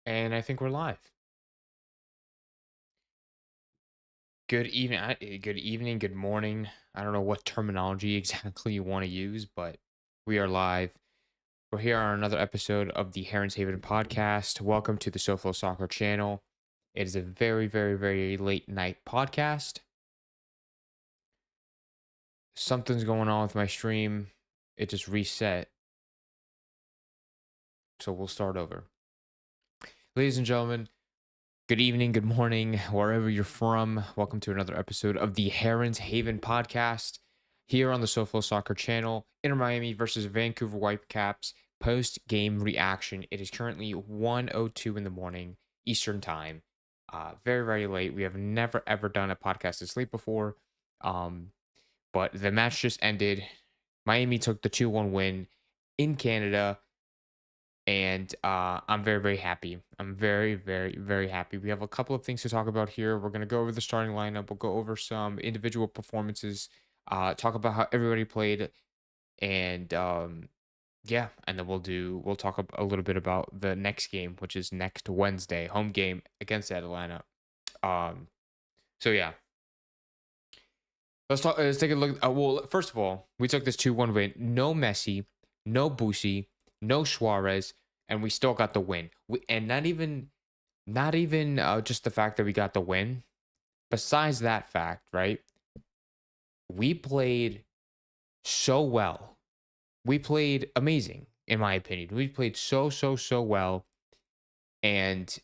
And I think we're live. Good evening. Good evening. Good morning. I don't know what terminology exactly you want to use, but we are live. We're here on another episode of the Heron's Haven podcast. Welcome to the SoFlo Soccer channel. It is a very, very, very late night podcast. Something's going on with my stream. It just reset. So we'll start over. Ladies and gentlemen, good evening, good morning, wherever you're from. Welcome to another episode of the Heron's Haven podcast here on the SoFlo Soccer channel. Inter Miami versus Vancouver Whitecaps post game reaction. It is currently 1:02 in the morning Eastern time. Very, very late. We have never ever done a podcast this late before. Um, but the match just ended. Miami took the 2-1 win in Canada. And I'm very, very happy. I'm very, very, very happy. We have a couple of things to talk about here. We're going to go over the starting lineup. We'll go over some individual performances, talk about how everybody played, and yeah, and then we'll talk a little bit about the next game, which is next Wednesday, home game against Atlanta. Um, so yeah, let's talk. Let's take a look. Well, first of all, we took this 2-1 win. No Messi, no Busi, no Suarez, and we still got the win. And not even just the fact that we got the win. Besides that fact, right? We played so well. We played amazing, in my opinion. We played so well, and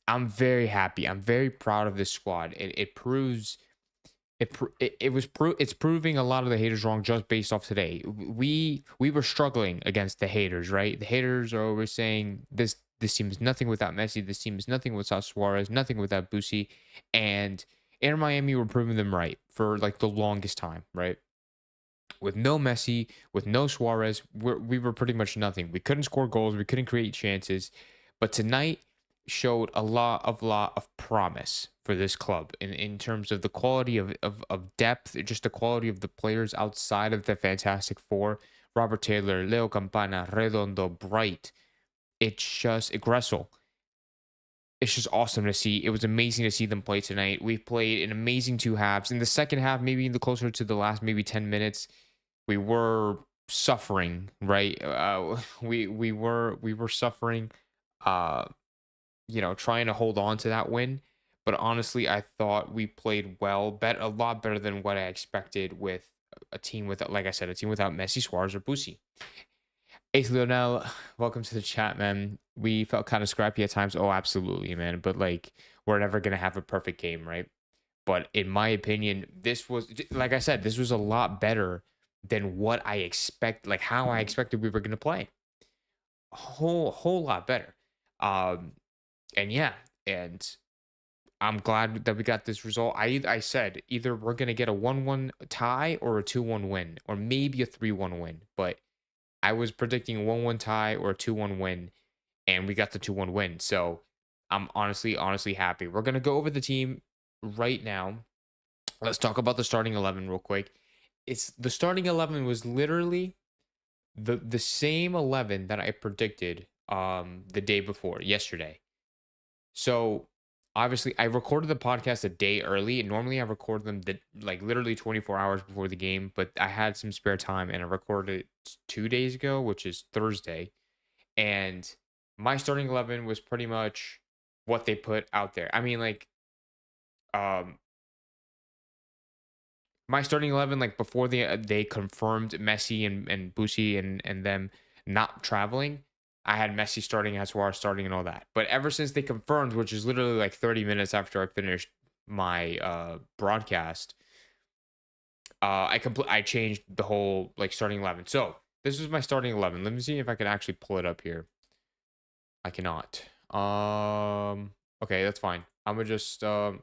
I'm very happy. I'm very proud of this squad. It proves it's proving a lot of the haters wrong just based off today. We were struggling against the haters, right? The haters are always saying this team is nothing without Messi. This team is nothing without Suarez. Nothing without Busi. And Inter Miami were proving them right for like the longest time, right? With no Messi, with no Suarez, we were pretty much nothing. We couldn't score goals. We couldn't create chances. But tonight showed a lot of promise for this club in terms of the quality of depth, just the quality of the players outside of the Fantastic Four. Robert Taylor, Leo Campana, Redondo, Bright. It's just Gressel. It's just awesome to see. It was amazing to see them play tonight. We played an amazing two halves. In the second half, maybe the closer to the last maybe 10 minutes, we were suffering, right? We were suffering, uh, trying to hold on to that win. But honestly, I thought we played well, a lot better than what I expected with a team with, like I said, a team without Messi, Suarez, or Busi. Ace Lionel, welcome to the chat, man. We felt kind of scrappy at times. Oh, absolutely, man. But like, we're never gonna have a perfect game, right? But in my opinion, this was, like I said, this was a lot better than what I expect, like how I expected we were gonna play. A whole lot better. Um, and yeah, and I'm glad that we got this result. I said either we're gonna get a 1-1 tie or a 2-1 win, or maybe a 3-1 win. But I was predicting a 1-1 tie or a 2-1 win, and we got the 2-1 win. So I'm honestly happy. We're gonna go over the team right now. Let's talk about the starting 11 real quick. It's the starting 11 was literally the same 11 that I predicted the day before, yesterday. So obviously I recorded the podcast a day early. Normally I record them like literally 24 hours before the game, but I had some spare time and I recorded it 2 days ago, which is Thursday. And my starting 11 was pretty much what they put out there. I mean, like, um, my starting 11, like before they confirmed Messi and Busi and them not traveling, I had Messi starting, as Suarez starting, and all that. But ever since they confirmed, which is literally like 30 minutes after I finished my broadcast, I changed the whole like starting 11. So this was my starting 11. Let me see if I can actually pull it up here. I cannot. Okay, that's fine. I'm gonna just tell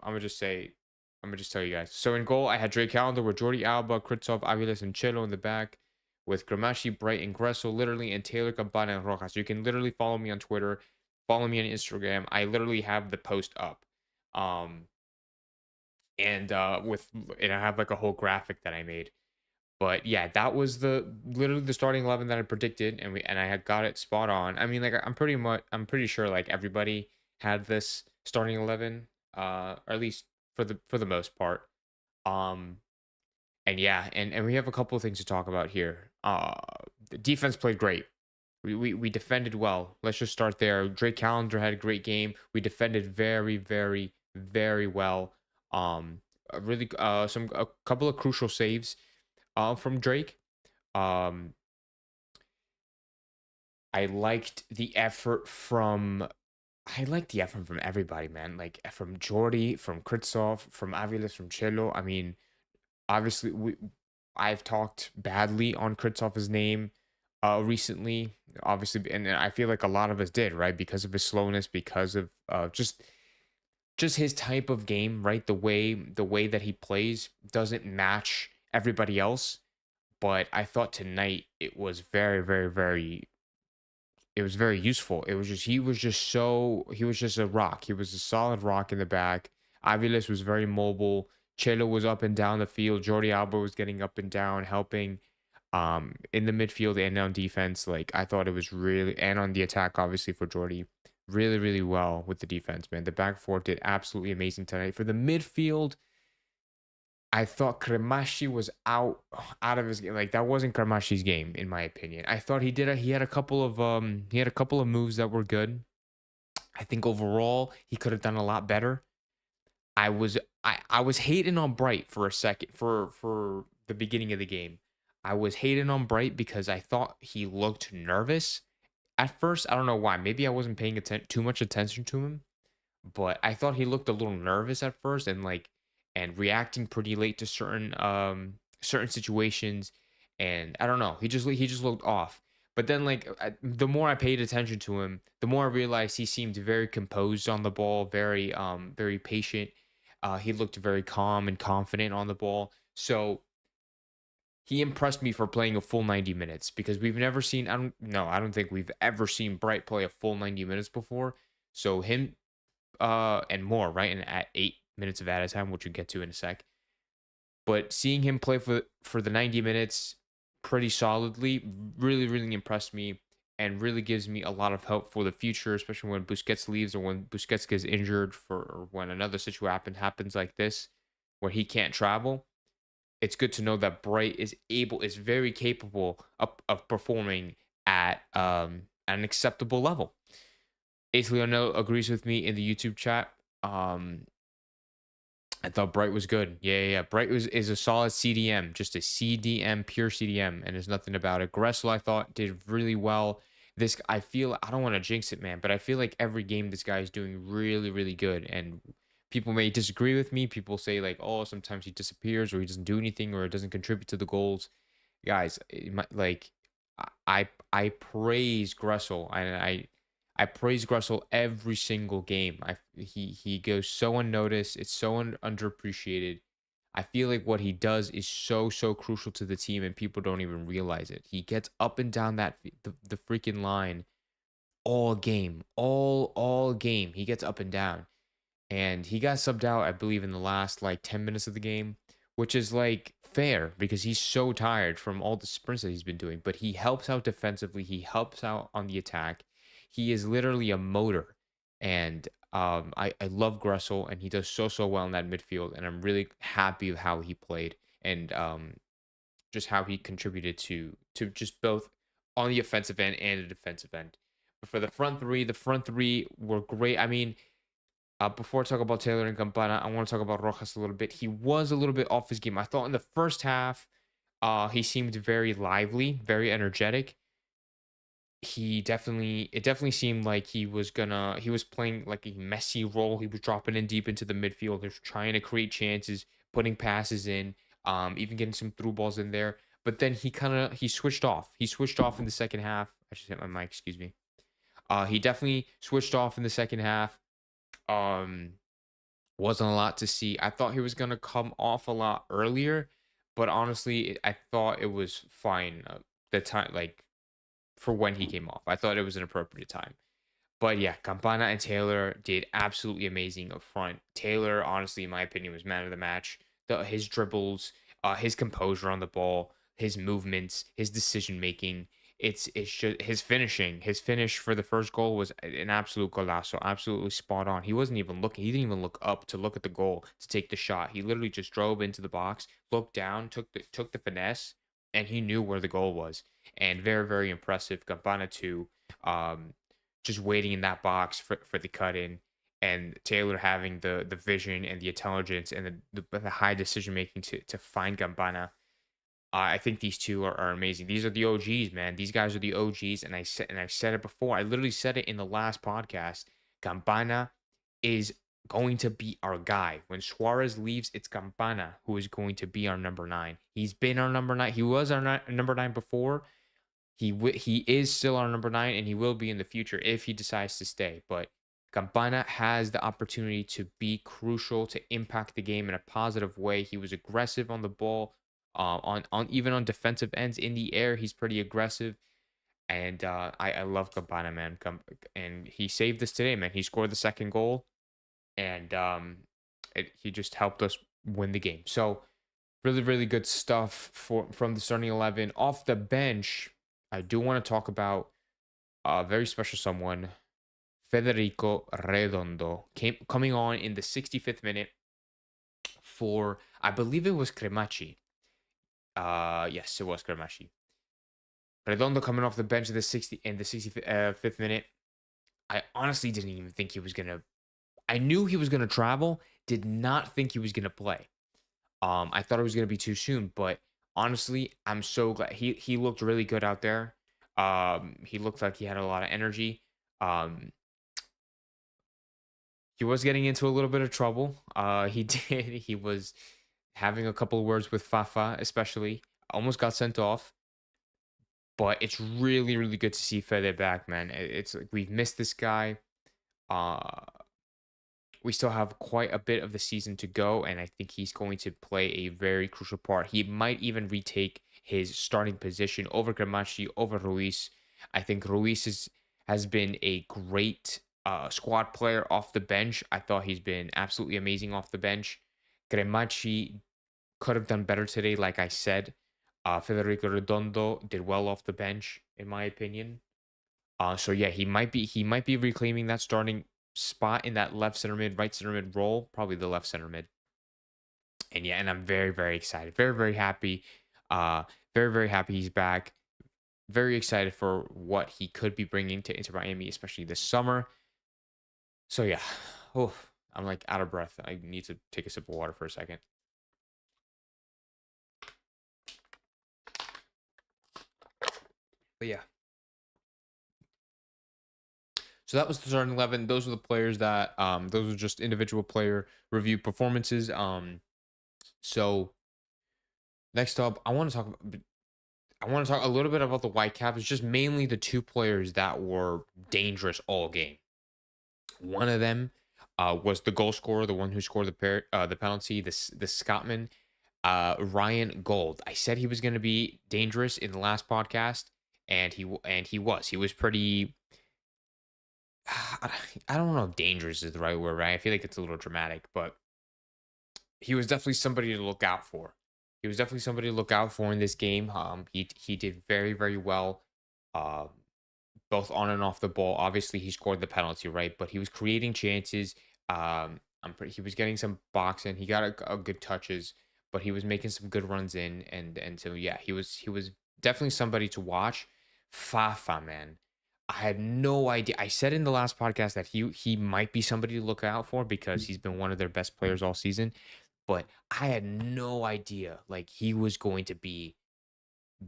you guys. So in goal, I had Drake Callender with Jordi Alba, Kritsov, Aviles, and Chelo in the back, with Gramashi, Bright, and Gresso, literally, and Taylor, Campana, and Rojas. You can literally follow me on Twitter, follow me on Instagram. I literally have the post up. Um, and I have like a whole graphic that I made. But yeah, that was the literally the starting 11 that I predicted, and I had got it spot on. I mean, like I'm pretty sure like everybody had this starting 11, or at least for the most part. Um, and yeah, and we have a couple of things to talk about here. The defense played great. We defended well. Let's just start there. Drake Callender had a great game. We defended very, very, very well. Really, a couple of crucial saves, from Drake. Um, I liked the effort from. I liked the effort from everybody, man. Like from Jordy, from Kritsov, from Aviles, from Cello. I mean, obviously, I've talked badly on Kritsov's name recently, obviously, and I feel like a lot of us did, right? Because of his slowness, because of just his type of game, right? The way that he plays doesn't match everybody else. But I thought tonight it was very, very, very it was very useful. It was just he was just a rock. He was a solid rock in the back. Aviles was very mobile. Chelo was up and down the field. Jordi Alba was getting up and down, helping in the midfield and on defense. Like I thought it was really, and on the attack, obviously for Jordi, really, really well with the defense, man. The back four did absolutely amazing tonight. For the midfield, I thought Kremashi was out of his game. Like that wasn't Kremashi's game, in my opinion. I thought he had a couple of moves that were good. I think overall he could have done a lot better. I was hating on Bright for a second for the beginning of the game. I was hating on Bright because I thought he looked nervous at first. I don't know why. Maybe I wasn't paying too much attention to him, but I thought he looked a little nervous at first and reacting pretty late to certain situations, and I don't know, he just looked off. But then the more I paid attention to him, the more I realized he seemed very composed on the ball, very patient. He looked very calm and confident on the ball. So he impressed me for playing a full 90 minutes because we've never seen I don't think we've ever seen Bright play a full 90 minutes before. So him and more, right? And at 8 minutes of added time, which we'll get to in a sec. But seeing him play for the 90 minutes pretty solidly really, really impressed me and really gives me a lot of hope for the future, especially when Busquets leaves or when Busquets gets injured or when another situation happens like this where he can't travel. It's good to know that Bright is very capable of performing at an acceptable level. Ace Leonel agrees with me in the YouTube chat. I thought Bright was good. Yeah. Bright is a solid CDM, just a CDM, pure CDM, and there's nothing about it. Gressel, I thought, did really well. I feel, I don't want to jinx it, man, but I feel like every game this guy is doing really, really good. And people may disagree with me. People say, like, oh, sometimes he disappears or he doesn't do anything or it doesn't contribute to the goals. Guys, I praise Gressel and I praise Gressel every single game. He goes so unnoticed. It's so underappreciated. I feel like what he does is so crucial to the team, and people don't even realize it. He gets up and down the freaking line all game, all game. He gets up and down, and he got subbed out, I believe, in the last like 10 minutes of the game, which is like fair because he's so tired from all the sprints that he's been doing. But he helps out defensively. He helps out on the attack. He is literally a motor, and I love Gressel, and he does so well in that midfield, and I'm really happy with how he played and just how he contributed to just both on the offensive end and the defensive end. But for the front three were great. I mean, before I talk about Taylor and Campana, I want to talk about Rojas a little bit. He was a little bit off his game. I thought in the first half, he seemed very lively, very energetic. It definitely seemed like he was playing like a messy role. He was dropping in deep into the midfield, just trying to create chances, putting passes in, even getting some through balls in there. But then he switched off. He switched off in the second half. I just hit my mic, excuse me. He definitely switched off in the second half. Um, wasn't a lot to see. I thought he was gonna come off a lot earlier, but honestly, I thought it was fine. The time, like for when he came off, I thought it was an appropriate time. But yeah, Campana and Taylor did absolutely amazing up front. Taylor, honestly, in my opinion, was man of the match. His dribbles, his composure on the ball, his movements, his decision making. It's just his finishing. His finish for the first goal was an absolute golazo, absolutely spot on. He wasn't even looking. He didn't even look up to look at the goal to take the shot. He literally just drove into the box, looked down, took the finesse, and he knew where the goal was. And very very impressive. Campana too. Um, just waiting in that box for the cut in, and Taylor having the vision and the intelligence and the high decision making to find Gambana. I think these two are amazing. These are the OGs, man. These guys are the OGs, and I've said it before. I literally said it in the last podcast. Gambana is going to be our guy. When Suarez leaves, it's Campana who is going to be our number 9. He's been our number 9. He was our number 9 before. He is still our number 9, and he will be in the future if he decides to stay. But Campana has the opportunity to be crucial to impact the game in a positive way. He was aggressive on the ball, on even on defensive ends in the air. He's pretty aggressive, and I love Campana, man. And he saved us today, man. He scored the second goal, and he just helped us win the game. So really, really good stuff from the starting 11. Off the bench, I do want to talk about a very special someone, Federico Redondo, coming on in the 65th minute for, I believe it was Cremachi. Yes, it was Cremachi. Redondo coming off the bench in the 65th minute. I honestly didn't even think he was gonna. I knew he was gonna travel. Did not think he was gonna play. I thought it was gonna be too soon, but honestly, I'm so glad he looked really good out there. He looked like he had a lot of energy. Um, he was getting into a little bit of trouble. He did. He was having a couple of words with Fafa, especially. Almost got sent off. But it's really, really good to see Fede back, man. It's like we've missed this guy. Uh, we still have quite a bit of the season to go, and I think he's going to play a very crucial part. He might even retake his starting position over Gramachi, over Ruiz. I think has been a great squad player off the bench. I thought he's been absolutely amazing off the bench. Gramachi could have done better today, like I said. Federico Redondo did well off the bench, in my opinion. So yeah, he might be reclaiming that starting spot in that left center mid, right center mid role, probably the left center mid. And yeah, and I'm very, very excited. Very, very happy. Uh very, very happy he's back. Very excited for what he could be bringing to Inter Miami, especially this summer. So yeah. Oh, I'm like out of breath. I need to take a sip of water for a second. But yeah. So that was the starting 11. Those were the players that those were just individual player review performances. So next up, I want to talk a little bit about the Whitecaps, just mainly the two players that were dangerous all game. One of them was the goal scorer, the one who scored the penalty, the Scotsman, Ryan Gold. I said he was going to be dangerous in the last podcast, and he was. He was pretty. I don't know if dangerous is the right word, right? I feel like it's a little dramatic, but he was definitely somebody to look out for. He was definitely somebody to look out for in this game. He did very very well, uh, both on and off the ball. Obviously, he scored the penalty, right? But he was creating chances. He was getting some boxing. He got a good touches, but he was making some good runs in, and so yeah, he was definitely somebody to watch. Fafa, man. I had no idea. I said in the last podcast that he might be somebody to look out for because he's been one of their best players all season. But I had no idea like he was going to be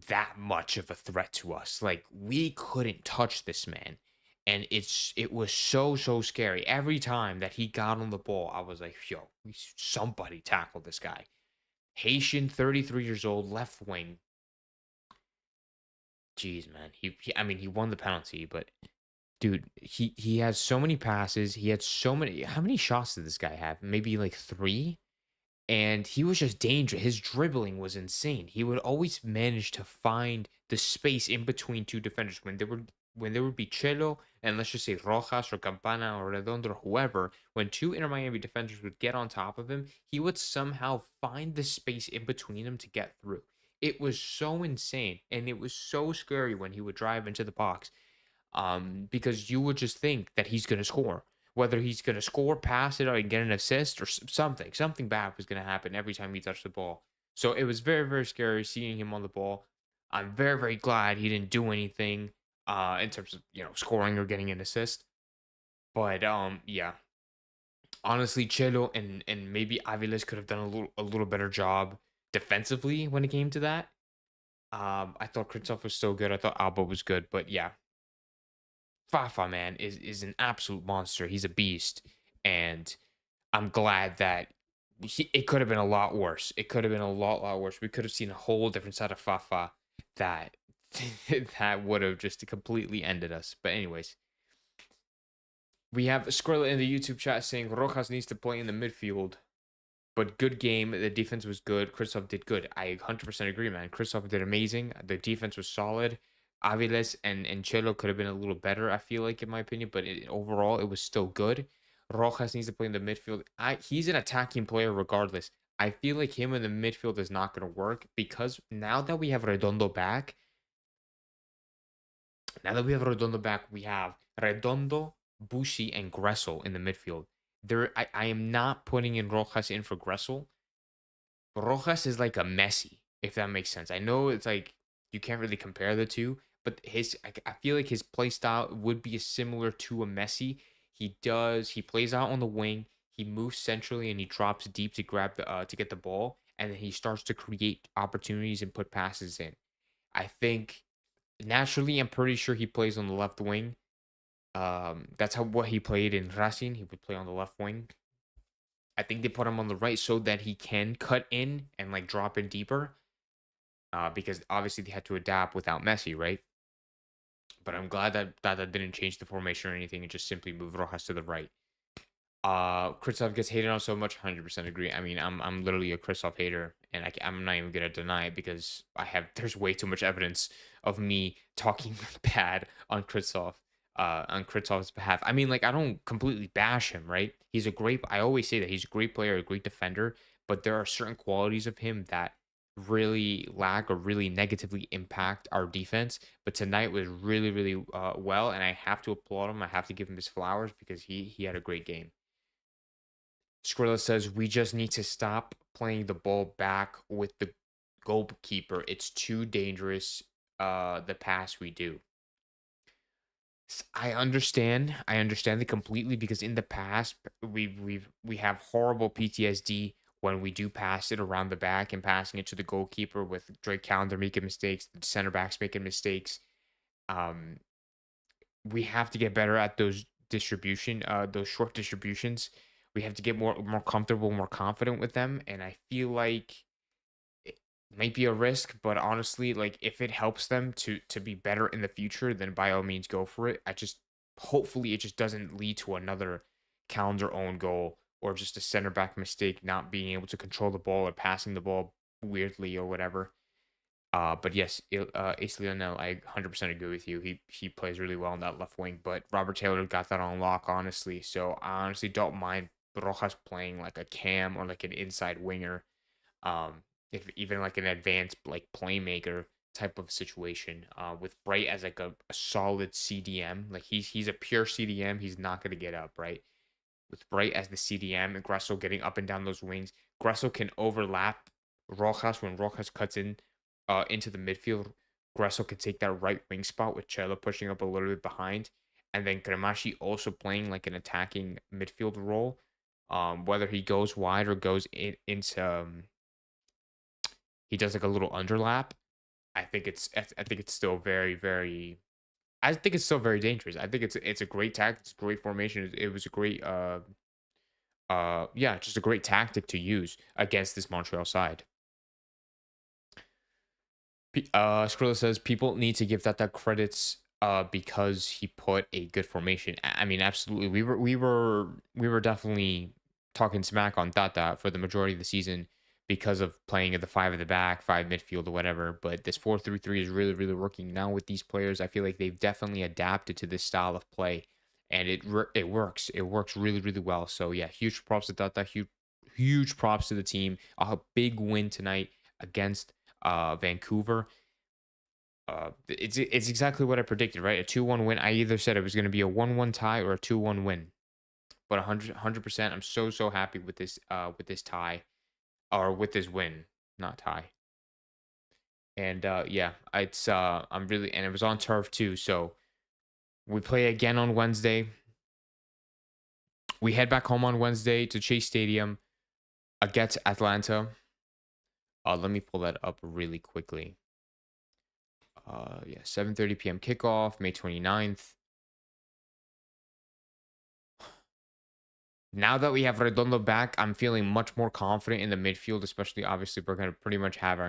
that much of a threat to us. Like we couldn't touch this man. And it was so scary. Every time that he got on the ball, I was like, yo, somebody tackle this guy. Haitian, 33 years old, left wing. Jeez, man. I mean, he won the penalty, but dude, he has so many passes. He had so many. How many shots did this guy have? Maybe like 3. And he was just dangerous. His dribbling was insane. He would always manage to find the space in between two defenders when there would be Chelo and let's just say Rojas or Campana or Redondo or whoever. When two Inter Miami defenders would get on top of him, he would somehow find the space in between them to get through. It was so insane, and it was so scary when he would drive into the box, because you would just think that he's going to score. Whether he's going to score, pass it, or get an assist, or something bad was going to happen every time he touched the ball. So it was very, very scary seeing him on the ball. I'm very, very glad he didn't do anything in terms of scoring or getting an assist. But yeah, honestly, Chelo and maybe Aviles could have done a little better job defensively when it came to that. I thought Kristoff was so good. I thought Alba was good, but yeah, Fafa man is an absolute monster. He's a beast, and I'm glad that it could have been a lot worse. It could have been a lot worse. We could have seen a whole different side of Fafa that that would have just completely ended us. But anyways, we have Skrilla in the YouTube chat saying Rojas needs to play in the midfield. But good game. The defense was good. Kristoff did good. I 100% agree, man. Kristoff did amazing. The defense was solid. Aviles and Chelo could have been a little better, I feel like, in my opinion. But overall, it was still good. Rojas needs to play in the midfield. He's an attacking player regardless. I feel like him in the midfield is not going to work because now that we have Redondo back, we have Redondo, Bushi, and Gressel in the midfield. I am not putting in Rojas in for Gressel. Rojas is like a Messi, if that makes sense. I know it's like you can't really compare the two, but I feel like his play style would be similar to a Messi. He plays out on the wing, he moves centrally, and he drops deep to grab to get the ball, and then he starts to create opportunities and put passes in. I think naturally, I'm pretty sure he plays on the left wing. That's what he played in Racing. He would play on the left wing. I think they put him on the right so that he can cut in and like drop in deeper. Because obviously they had to adapt without Messi, right? But I'm glad that didn't change the formation or anything and just simply move Rojas to the right. Kristoff gets hated on so much. 100% agree. I mean, I'm literally a Kristoff hater, and I'm not even gonna deny it because there's way too much evidence of me talking bad on Kristoff's behalf. I mean, like I don't completely bash him, right? I always say that he's a great player, a great defender, but there are certain qualities of him that really lack or really negatively impact our defense. But tonight was really, really well, and I have to applaud him. I have to give him his flowers because he had a great game. Skrilla says we just need to stop playing the ball back with the goalkeeper. It's too dangerous. The pass we do. I understand. I understand it completely because in the past we have horrible PTSD when we do pass it around the back and passing it to the goalkeeper with Drake Calendar making mistakes, the center backs making mistakes. Um, we have to get better at those short distributions. We have to get more comfortable, more confident with them, and I feel like it might be a risk, but honestly, like if it helps them to be better in the future, then by all means go for it. Hopefully it just doesn't lead to another calendar own goal or just a center back mistake, not being able to control the ball or passing the ball weirdly or whatever. But yes, Ace Lionel, I 100% agree with you. He plays really well on that left wing, but Robert Taylor got that on lock, honestly. So I honestly don't mind Rojas playing like a cam or like an inside winger, if even like an advanced like playmaker type of situation. With Bright as like a solid CDM, like he's a pure CDM. He's not gonna get up, right? With Bright as the CDM and Gressel getting up and down those wings. Gressel can overlap Rojas when Rojas cuts in into the midfield. Gressel can take that right wing spot with Chela pushing up a little bit behind. And then Kremashi also playing like an attacking midfield role. Whether he goes wide or goes into he does like a little underlap. I think it's still very, very I think it's still very dangerous. I think it's a great tactic, it's a great formation. It was a great yeah, just a great tactic to use against this Montreal side. Skrilla says people need to give that credits because he put a good formation. I mean, absolutely. We were definitely talking smack on Tata for the majority of the season because of playing at the five at the back, five midfield or whatever. But this 4-3-3 is really, really working now with these players. I feel like they've definitely adapted to this style of play, and it works. It works really, really well. So yeah, huge props to Tata. Huge props to the team. A big win tonight against Vancouver. It's exactly what I predicted, right? A 2-1 win. I either said it was going to be a 1-1 tie or a 2-1 win. But 100%, I'm so happy with this tie or with this win, not tie. And yeah, I'm really, and it was on turf too. So we play again on Wednesday. We head back home on Wednesday to Chase Stadium against Atlanta. Let me pull that up really quickly. Yeah, 7:30 p.m. kickoff, May 29th. Now that we have Redondo back, I'm feeling much more confident in the midfield, especially obviously we're going to pretty much have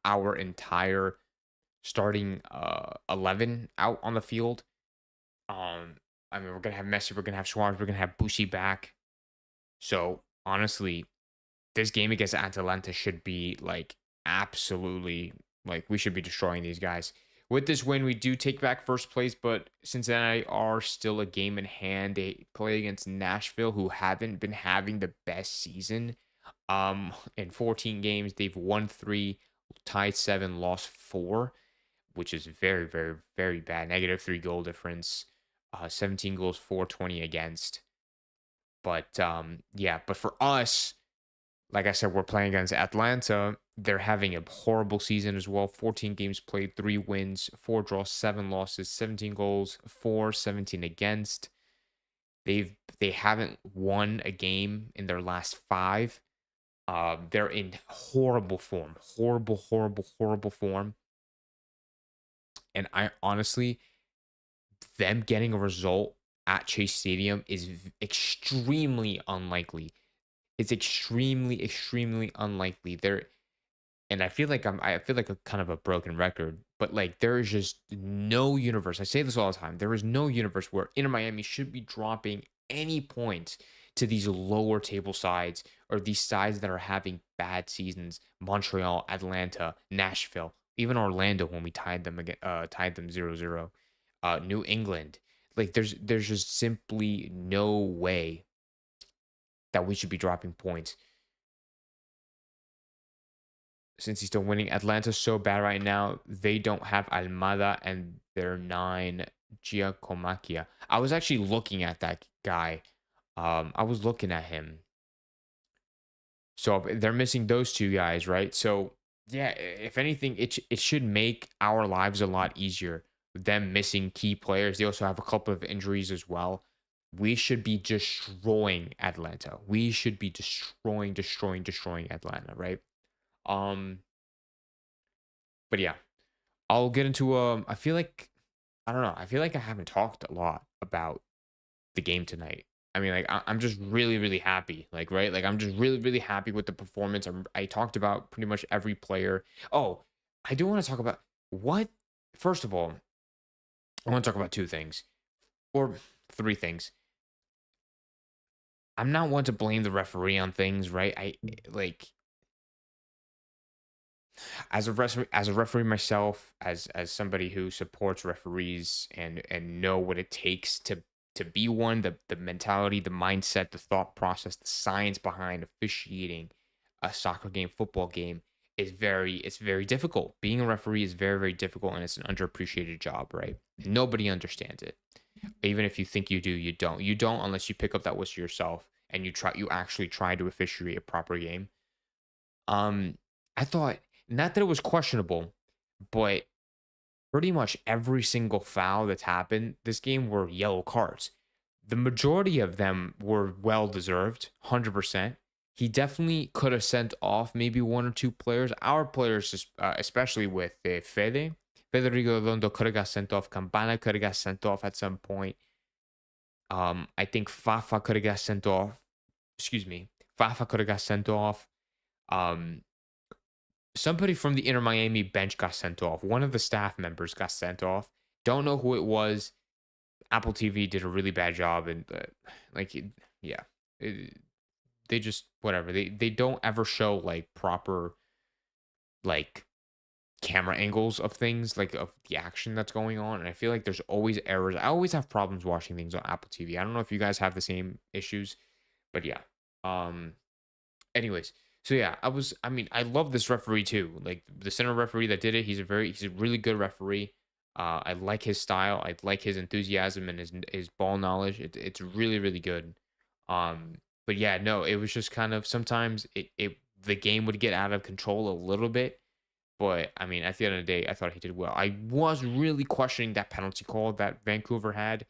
our entire starting 11 out on the field. I mean, we're going to have Messi, we're going to have Suarez, we're going to have Busi back. So, honestly, this game against Atalanta should be like absolutely like we should be destroying these guys. With this win, we do take back first place, but Cincinnati are still a game in hand. They play against Nashville, who haven't been having the best season. In 14 games, they've won 3, tied 7, lost 4, which is very bad. -3 goal difference, 17 goals, 420 against. But yeah, but for us, like I said, we're playing against Atlanta. They're having a horrible season as well. 14 games played, 3 wins, 4 draws, 7 losses, 17 goals, 17 against. They haven't won a game in their last 5. They're in horrible form. Horrible form. And I honestly, them getting a result at Chase Stadium is extremely unlikely. It's extremely unlikely. And I feel like a kind of a broken record, but like there is just no universe. I say this all the time. There is no universe where Inter Miami should be dropping any points to these lower table sides or these sides that are having bad seasons. Montreal, Atlanta, Nashville, even Orlando when we tied them again, tied them 0-0. New England. Like there's just simply no way that we should be dropping points since he's still winning. Atlanta's so bad right now. They don't have Almada and their 9 Giacomakia. I was actually looking at that guy. I was looking at him. So they're missing those 2 guys, right? So yeah, if anything, it should make our lives a lot easier. Them missing key players. They also have a couple of injuries as well. We should be destroying Atlanta. We should be destroying Atlanta, right? Um, but yeah, I'll get into I feel like I don't know. I feel like I haven't talked a lot about the game tonight. I mean, like I'm just really happy. Like right, like I'm just really happy with the performance. I talked about pretty much every player. Oh, I do want to talk about what. First of all, I want to talk about 2 things or 3 things. I'm not one to blame the referee on things, right? I like as a referee myself, as somebody who supports referees and know what it takes to be one, the mentality, the mindset, the thought process, the science behind officiating a soccer game, football game is very difficult. Being a referee is very difficult, and it's an underappreciated job, right? Nobody understands it. Even if you think you do, you don't. You don't unless you pick up that whistle yourself and you actually try to officiate a proper game. Um, I thought not that it was questionable, but pretty much every single foul that's happened this game were yellow cards. The majority of them were well deserved, 100%. He definitely could have sent off maybe 1 or 2 players. Our players, especially with Federico Londo could have got sent off. Campana could have got sent off at some point. I think Fafa could have got sent off. Excuse me. Fafa could have got sent off. Um, Somebody from the Inter Miami bench got sent off. One of the staff members got sent off. Don't know who it was. Apple TV did a really bad job, and yeah, they just whatever. They don't ever show like proper like camera angles of things, like of the action that's going on, and I feel like there's always errors. I always have problems watching things on Apple TV. I don't know if you guys have the same issues, but yeah. Um. Anyways, So yeah, I mean, I love this referee too. Like the center referee that did it, he's a really good referee. I like his style. I like his enthusiasm and his ball knowledge. It's really really good. Um, but yeah, no, it was just kind of sometimes the game would get out of control a little bit. But I mean, at the end of the day, I thought he did well. I was really questioning that penalty call that Vancouver had.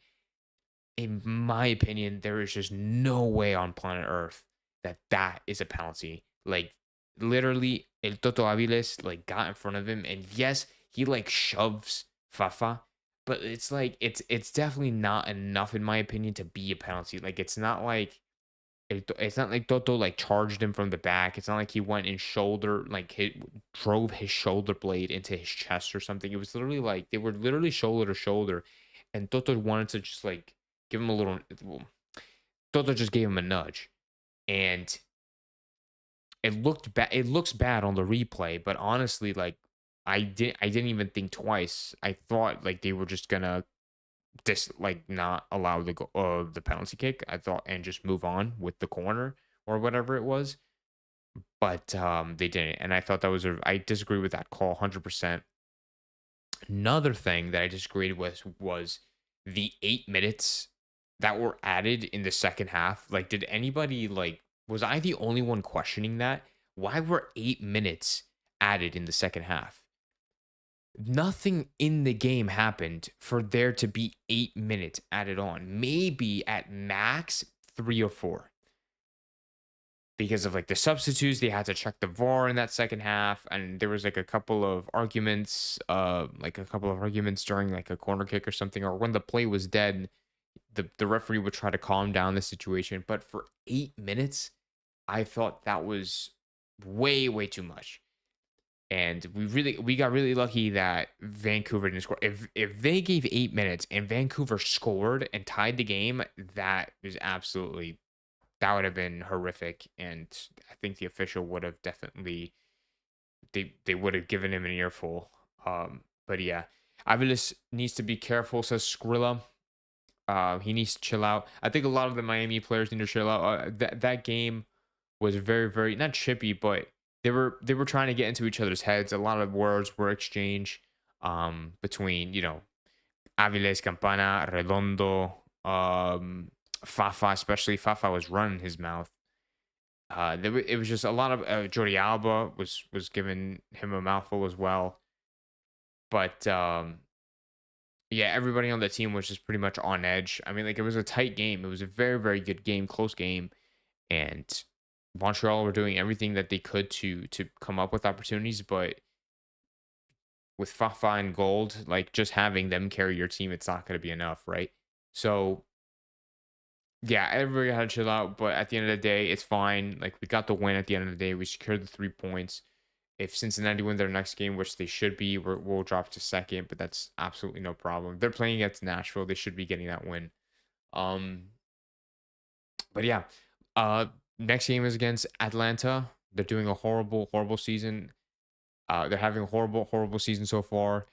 In my opinion, there is just no way on planet Earth that that is a penalty. Like, literally, El Toto Aviles, like, got in front of him, and yes, he, like, shoves Fafa, but it's like, it's definitely not enough, in my opinion, to be a penalty. Like, it's not like Toto, like, charged him from the back. It's not like he went and drove his shoulder blade into his chest or something. It was literally like, they were literally shoulder to shoulder, and Toto wanted to just, like, give him a little well, Toto just gave him a nudge, and it looks bad on the replay, but honestly, like, I didn't even think twice. I thought, like, they were just gonna like, not allow the penalty kick, I thought, and just move on with the corner or whatever it was, but, they didn't, and I thought that was a I disagree with that call 100%. Another thing that I disagreed with was the 8 minutes that were added in the second half. Like, did anybody, like, was I the only one questioning that? Why were 8 minutes added in the second half? Nothing in the game happened for there to be 8 minutes added on. Maybe at max 3 or 4 because of like the substitutes. They had to check the VAR in that second half, and there was like a couple of arguments, during like a corner kick or something, or when the play was dead. The referee would try to calm down the situation, but for 8 minutes, I thought that was way too much. And we got really lucky that Vancouver didn't score. If they gave 8 minutes and Vancouver scored and tied the game, that would have been horrific. And I think the official would have definitely they would have given him an earful. But yeah, Aviles needs to be careful, says Skrilla. He needs to chill out. I think a lot of the Miami players need to chill out. That game was very not chippy, but they were trying to get into each other's heads. A lot of words were exchanged between Aviles, Campana, Redondo, Fafa, especially Fafa was running his mouth. It was just a lot of Jordi Alba was giving him a mouthful as well. But yeah, everybody on the team was just pretty much on edge. I mean, like, it was a tight game. It was a very good game, close game, and Montreal were doing everything that they could to come up with opportunities. But with Fafa and Gold, like, just having them carry your team, it's not going to be enough, right? So yeah, everybody had to chill out. But at the end of the day, it's fine. Like, we got the win at the end of the day. We secured the 3 points. If Cincinnati win their next game, which they should be, we'll drop to second, but that's absolutely no problem. They're playing against Nashville. They should be getting that win. Um, but yeah, uh, next game is against Atlanta. They're doing a horrible season. They're having a horrible season so far,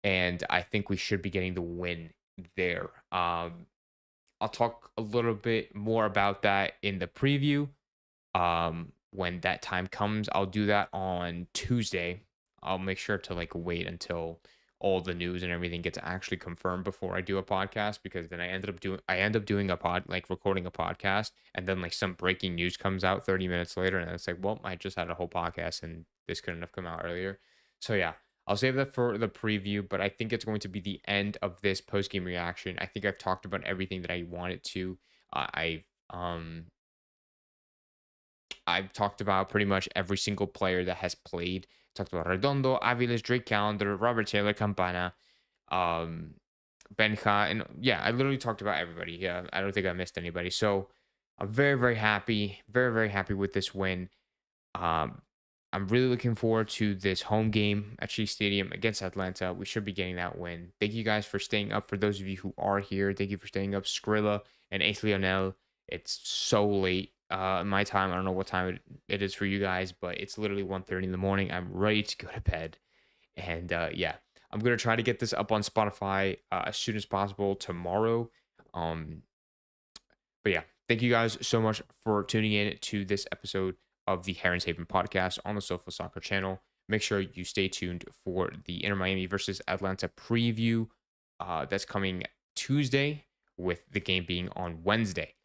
and I think we should be getting the win there. I'll talk a little bit more about that in the preview. When that time comes, I'll do that on Tuesday. I'll make sure to like wait until all the news and everything gets actually confirmed before I do a podcast, because then I end up doing recording a podcast, and then like some breaking news comes out 30 minutes later, and it's like, well, I just had a whole podcast and this couldn't have come out earlier. So yeah, I'll save that for the preview, but I think it's going to be the end of this post game reaction. I think I've talked about everything that I wanted to. I've talked about pretty much every single player that has played. Talked about Redondo, Aviles, Drake Callender, Robert Taylor, Campana, um, Benja, and yeah, I literally talked about everybody. Yeah, I don't think I missed anybody. So I'm very happy, very happy with this win. Um, I'm really looking forward to this home game at Shea Stadium against Atlanta. We should be getting that win. Thank you guys for staying up. For those of you who are here, thank you for staying up. Skrilla and Ace Lionel. It's so late my time. I don't know what time it is for you guys, but it's literally 1:30 in the morning. I'm ready to go to bed. And yeah, I'm going to try to get this up on Spotify as soon as possible tomorrow. Um, but yeah, thank you guys so much for tuning in to this episode of the Heron's Haven podcast on the Sofa Soccer channel. Make sure you stay tuned for the Inter Miami versus Atlanta preview that's coming Tuesday, with the game being on Wednesday.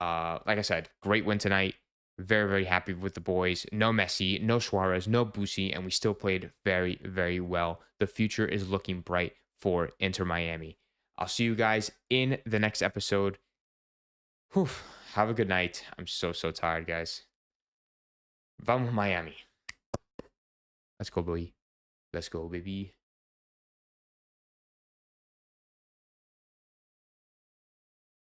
Like I said, great win tonight. Very, very happy with the boys. No Messi, no Suarez, no Busi, and we still played very, very well. The future is looking bright for Inter Miami. I'll see you guys in the next episode. Whew, have a good night. I'm so, so tired, guys. Vamos Miami. Let's go, boy. Let's go, baby.